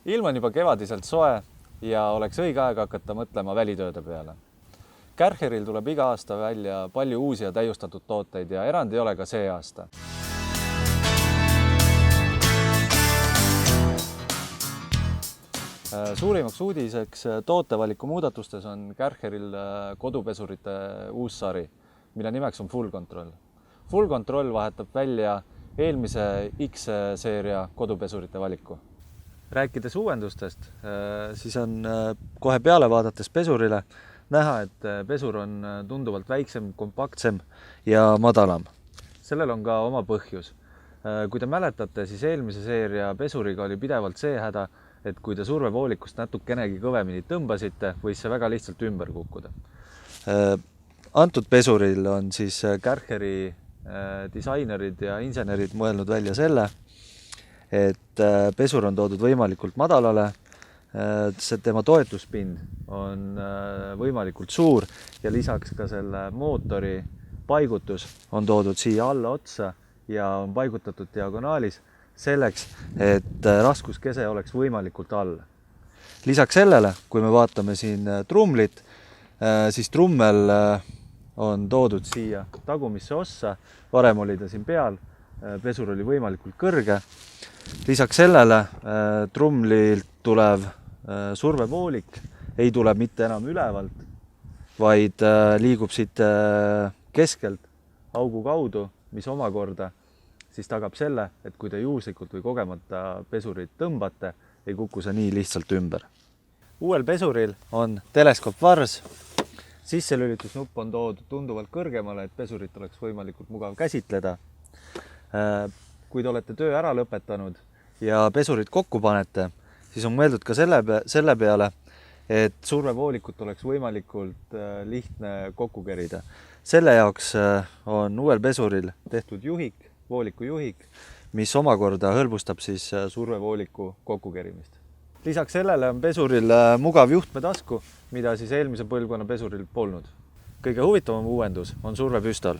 Ilm on juba kevadiselt soe ja oleks õige aeg hakata mõtlema välitööde peale. Kärcheril tuleb iga aasta välja palju uusi ja täiustatud tooteid ja erand ei ole ka see aasta. Suurimaks uudiseks tootevaliku muudatustes on Kärcheril kodupesurite uus sari, mille nimeks on Full Control. Full Control vahetab välja eelmise X-seeria kodupesurite valiku. Rääkides uuendustest, siis on kohe peale vaadates pesurile näha, et pesur on tunduvalt väiksem, kompaktsem ja madalam. Sellel on ka oma põhjus. Kui te mäletate, siis eelmise seeria pesuriga oli pidevalt see häda, et kui te survevoolikust natukenegi kõvemini tõmbasite, võis see väga lihtsalt ümber kukkuda. Antud pesuril on siis Kärcheri disainerid ja insenerid mõelnud välja selle, et pesur on toodud võimalikult madalale, tema toetuspind on võimalikult suur ja lisaks ka selle mootori paigutus on toodud siia alla otsa ja on paigutatud diagonaalis selleks, et raskuskese oleks võimalikult all. Lisaks sellele, kui me vaatame siin trumlit, siis trummel on toodud siia tagumisse ossa, varem oli ta siin peal, pesur oli võimalikult kõrge. Lisaks sellele trumlilt tulev survevoolik ei tule mitte enam ülevalt, vaid liigub siit keskelt augu kaudu, mis omakorda siis tagab selle, et kui te juhuslikult või kogemata pesurit tõmbate, ei kuku see nii lihtsalt ümber. Uuel pesuril on teleskoopvars, sisselülitusnupp on toodud tunduvalt kõrgemale, et pesurit oleks võimalikult mugav käsitleda. Kui te olete töö ära lõpetanud ja pesurit kokku panete, siis on mõeldud ka selle peale, et survevoolikut oleks võimalikult lihtne kokku kerida. Selle jaoks on uuel pesuril tehtud juhik, vooliku juhik, mis omakorda hõlbustab siis survevooliku kokkukerimist. Lisaks sellele on pesuril mugav juhtmetasku, mida siis eelmise põlvkonna pesuril polnud. Kõige huvitavam uuendus on survepüstol.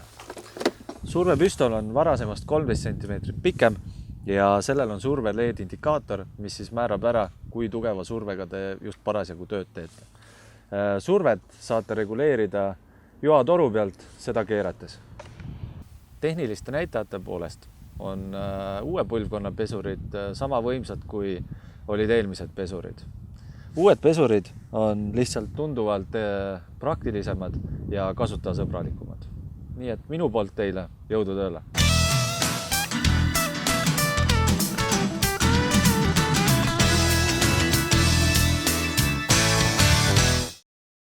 Survepüstol on varasemast 13 cm pikem ja sellel on surve LED indikaator, mis siis määrab ära, kui tugeva survega te just parasjagu tööd teete. Survet saate reguleerida joatoru pealt seda keerates. Tehniliste näitajate poolest on uue põlvkonna pesurid sama võimsad, kui olid eelmised pesurid. Uued pesurid on lihtsalt tunduvalt praktilisemad ja kasutajasõbralikumad. Nii et minu poolt teile jõudu tööle!